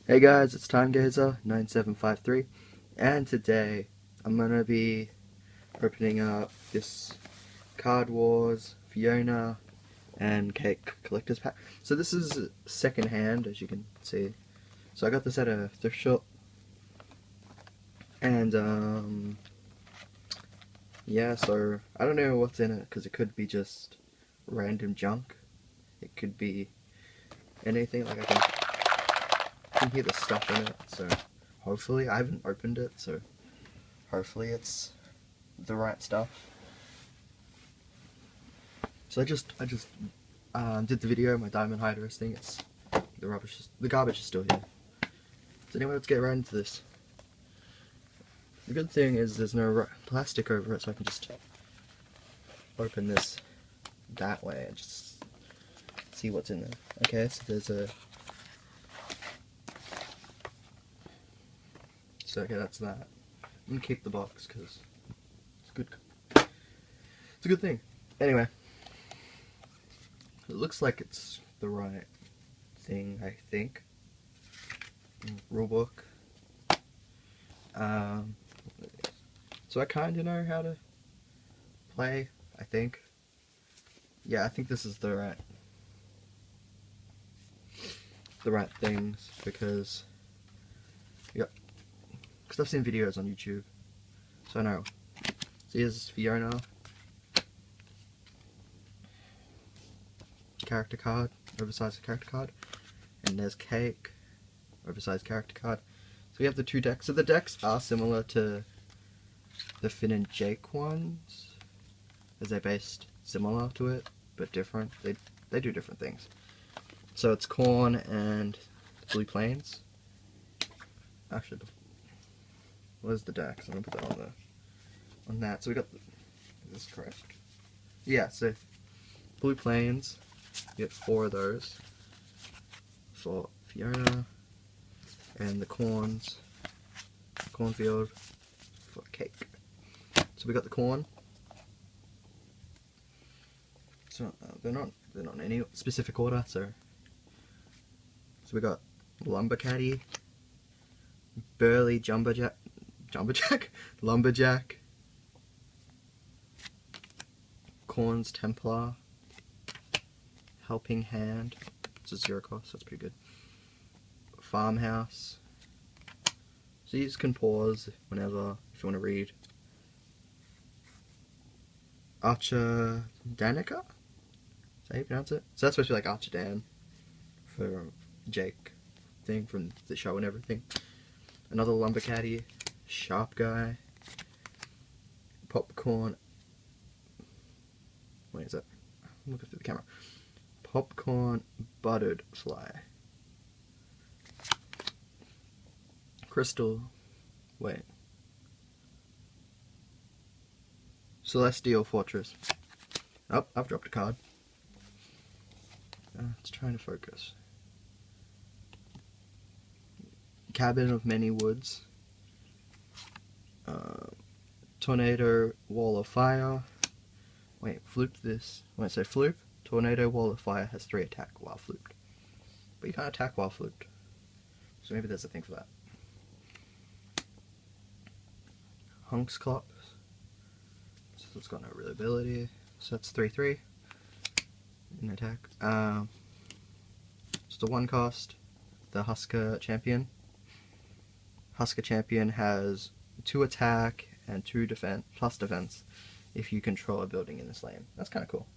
Hey guys, it's TimeGazer9753, and today I'm gonna be opening up this Card Wars, Fionna, and Cake Collector's Pack. So this is second hand, as you can see. So I got this at a thrift shop, and yeah, so I don't know what's in it, because it could be just random junk. It could be anything, like I can hear the stuff in it, so hopefully, I haven't opened it, so hopefully it's the right stuff. So I just did the video, my diamond hiders thing. It's the garbage is still here. So anyway, let's get right into this. The good thing is there's no plastic over it, so I can just open this that way and just see what's in there. Okay, so there's a. So okay, that's that. I'm gonna keep the box because it's good. It's a good thing. Anyway, it looks like it's the right thing, I think. Rulebook. So I kind of know how to play, I think. Yeah, I think this is the right things because I've seen videos on YouTube, so I know. So here's Fionna, character card, oversized character card, and there's Cake, oversized character card. So we have the two decks. So the decks are similar to the Finn and Jake ones, as they're based similar to it, but different. They do different things. So it's Corn and Blue Plains. Actually, where's the decks? I'm gonna put that on that. So we got is this correct? Yeah. So Blue Plains, you get 4 of those for Fionna, and the cornfield for Cake. So we got the corn. So they're not in any specific order. So we got Lumber Caddy, Burly Lumberjack, Corn's Templar, Helping Hand. It's a 0 cost. That's pretty good. Farmhouse. So you just can pause whenever if you want to read. Archer Danica? Is that how you pronounce it? So that's supposed to be like Archer Dan for Jake thing from the show and everything. Another Lumber Caddy, Sharp Guy, Popcorn. Wait, is that? I'm looking through the camera. Popcorn Buttered Fly. Crystal. Wait. Celestial Fortress. Oh, I've dropped a card. It's trying to focus. Cabin of Many Woods. Tornado Wall of Fire. Wait, flip this. When I say flip, Tornado Wall of Fire has 3 attack while flipped. But you can't attack while flipped. So maybe there's a thing for that. Hunksclops. So it's got no real ability. So that's 3/3 in attack. Just a 1 cost. The Husker Champion. Husker Champion has 2 attack and 2 defense plus defense if you control a building in this lane. That's kind of cool.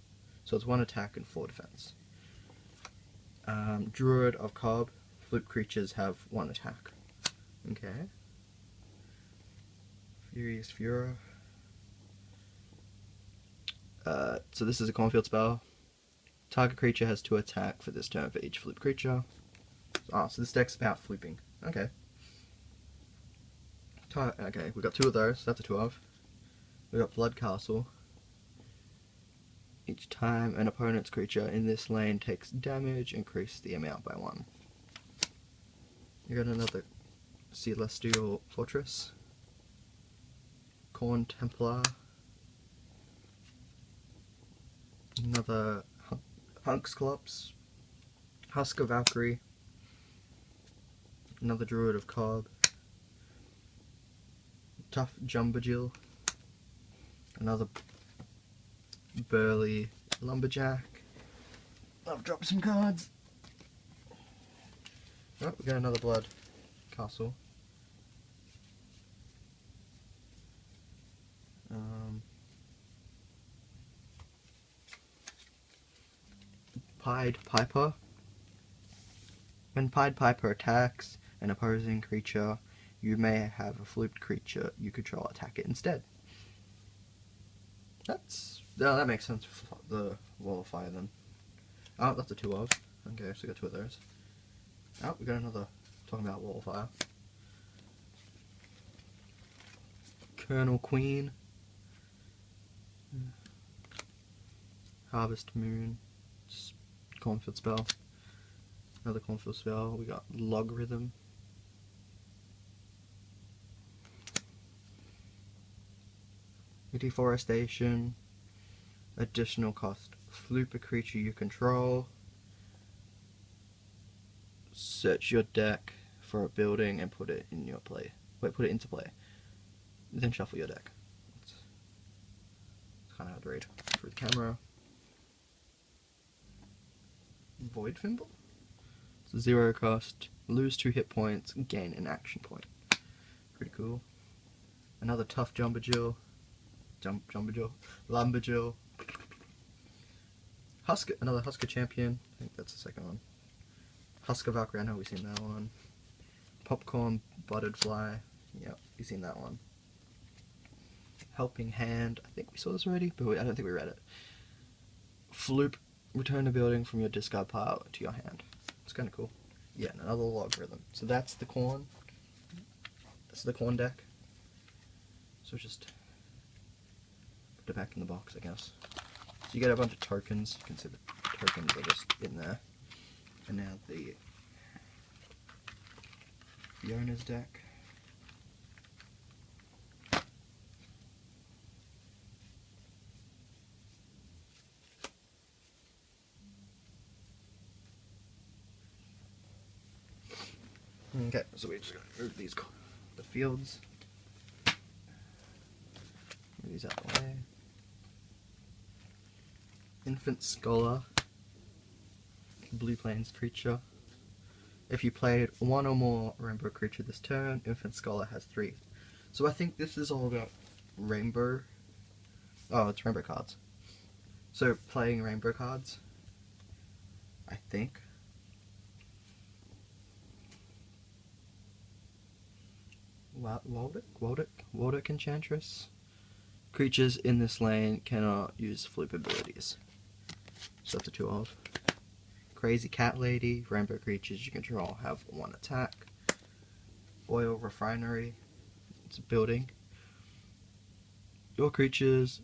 So it's 1 attack and 4 defense. Druid of Cobb. Flip creatures have 1 attack. Okay. Furious Furor. So this is a cornfield spell. Target creature has 2 attack for this turn for each flip creature. So this deck's about flipping. Okay. Okay, we got 2 of those. That's a 12. We got Blood Castle. Each time an opponent's creature in this lane takes damage, increase the amount by 1. You got another Celestial Fortress. Corn Templar. Another Hunksclops. Husker Valkyrie. Another Druid of Cob. Tough Jumbajill. Another Burly Lumberjack. I've dropped some cards. Oh, we got another Blood Castle. Pied Piper. When Pied Piper attacks an opposing creature, you may have a flipped creature you control attack it instead. That makes sense for the Wall of Fire then. Oh, that's a 2 of. Okay, so we got 2 of those. Oh, we got another talking about Wall of Fire. Colonel Queen. Harvest Moon. Cornfield spell. Another Cornfield spell. We got Logarithm. Deforestation. Additional cost. Flip a creature you control. Search your deck for a building and put it in your play. Wait, put it into play. Then shuffle your deck. It's kind of hard to read through the camera. Void Fimble. It's a 0 cost. Lose 2 hit points. Gain an action point. Pretty cool. Another tough Jumbajill. Lumberjill. Another Husker Champion. I think that's the second one. Husker Valkyrie, I know we've seen that one. Popcorn Buttered Fly. Yep, we've seen that one. Helping Hand. I think we saw this already, but I don't think we read it. Floop. Return a building from your discard pile to your hand. It's kind of cool. Yeah, and another Logarithm. So that's the corn. That's the corn deck. So just put it back in the box, I guess. So you get a bunch of tokens. You can see the tokens are just in there. And now the Fiona's deck. Okay, so we're just going to move the fields. Move these out of the way. Infant Scholar. Blue Plains creature. If you played 1 or more rainbow creature this turn, Infant Scholar has 3. So I think this is all about rainbow. Oh, it's rainbow cards. So playing rainbow cards, I think. Waldic Enchantress. Creatures in this lane cannot use flip abilities. So that's a 2 of. Crazy Cat Lady. Rainbow creatures you control have 1 attack. Oil Refinery. It's a building. Your creatures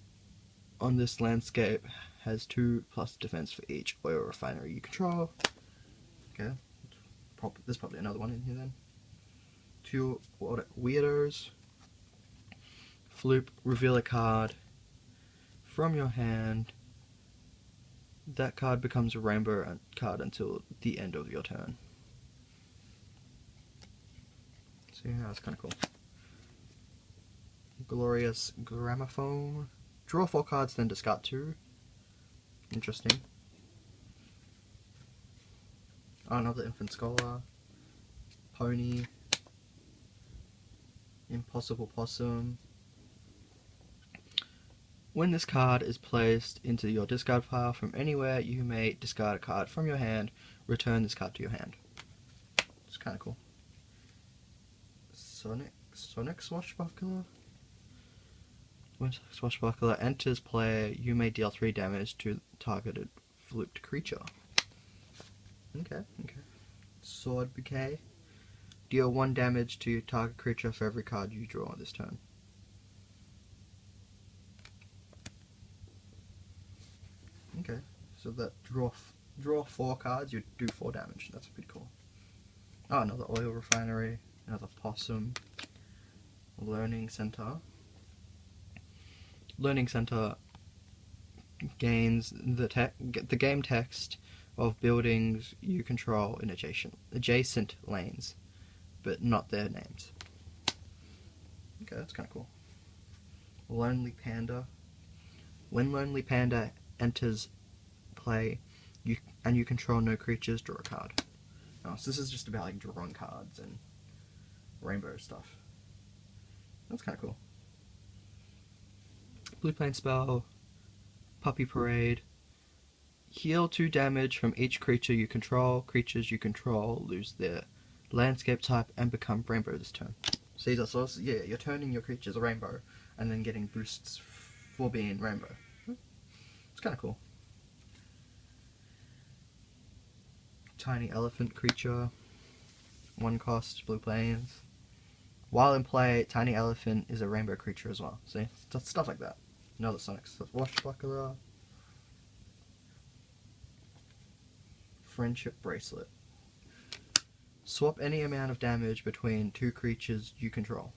on this landscape has 2+ defense for each oil refinery you control. Okay. There's probably another one in here then. 2 Weirdos. Floop, reveal a card from your hand. That card becomes a rainbow card until the end of your turn. So yeah, that's kind of cool. Glorious Gramophone. Draw 4 cards, then discard 2. Interesting. Another Infant Scholar. Pony. Impossible Possum. When this card is placed into your discard pile from anywhere, you may discard a card from your hand, return this card to your hand. It's kind of cool. Sonic Swashbuckler? When Swashbuckler enters play, you may deal 3 damage to targeted flipped creature. Okay. Sword Bouquet. Deal 1 damage to target creature for every card you draw this turn. Okay, so that draw 4 cards, you do 4 damage. That's pretty cool. Oh, another Oil Refinery, another Possum. Learning Center. Learning Center gains the game text of buildings you control in adjacent lanes. but not their names. Okay, that's kind of cool. Lonely Panda. When Lonely Panda enters play, you control no creatures, draw a card. Oh, so this is just about like drawing cards and rainbow stuff. That's kind of cool. Blue Plane spell, Puppy Parade. Heal 2 damage from each creature you control. Creatures you control lose their landscape type and become rainbow this turn. So yeah, you're turning your creatures rainbow and then getting boosts for being rainbow. It's kind of cool. Tiny elephant creature. 1 cost, blue plains. While in play, tiny elephant is a rainbow creature as well. See? Stuff like that. Another Sonic Swashbuckler. Friendship Bracelet. Swap any amount of damage between 2 creatures you control.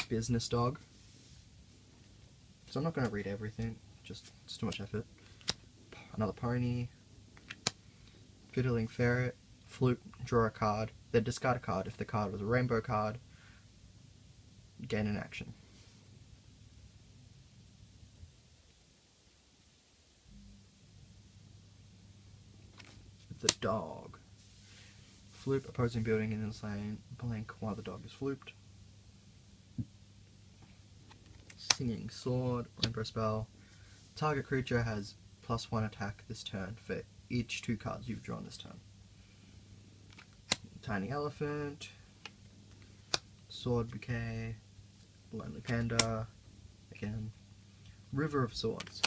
Business Dog. So I'm not going to read everything, just it's too much effort. Another Pony. Fiddling Ferret. Flute, draw a card, then discard a card. If the card was a rainbow card, gain an action. The Dog. Floop, opposing building in his lane, blank while the dog is flooped. Singing Sword, rainbow spell. Target creature has +1 attack this turn for each 2 cards you've drawn this turn. Tiny Elephant, Sword Bouquet, Lonely Panda, again, River of Swords.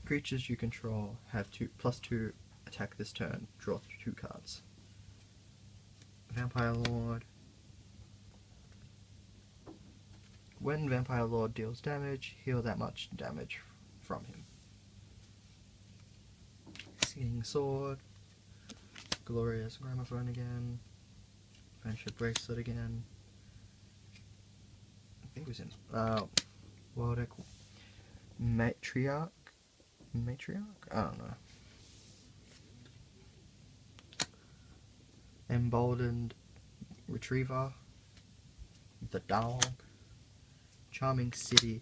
Creatures you control have +2 attack this turn, draw 2 cards. Vampire Lord. When Vampire Lord deals damage, heal that much damage from him. Singing Sword. Glorious Gramophone again. Friendship Bracelet again. I think it was in World Matriarch? I don't know. Emboldened Retriever. The Dog. Charming City.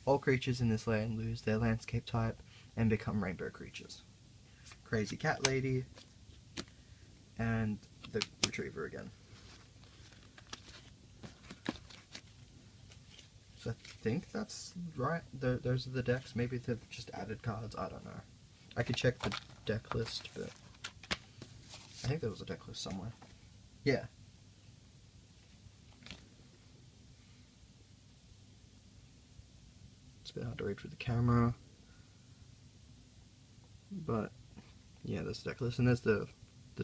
All creatures in this land lose their landscape type and become rainbow creatures. Crazy Cat Lady. And the Retriever again. So I think that's right. Those are the decks. Maybe they've just added cards. I don't know. I could check the deck list, but I think there was a deck list somewhere. Yeah. It's a bit hard to read through the camera. But yeah, there's the deck list, and there's the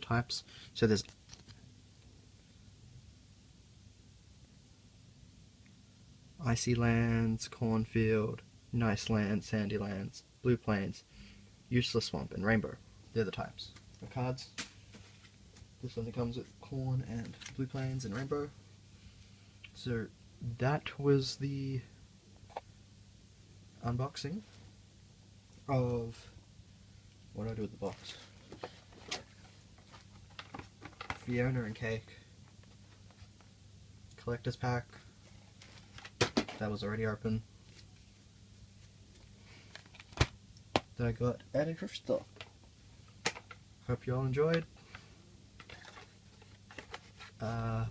types. So there's Icy Lands, Cornfield, Nice Lands, Sandy Lands, Blue Plains, Useless Swamp, and Rainbow. They're the types of cards. This only comes with Corn and Blue Plains and Rainbow. So that was the unboxing of, what do I do with the box? Fionna and Cake collector's pack that was already open that I got at a thrift store. Hope you all enjoyed.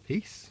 Peace.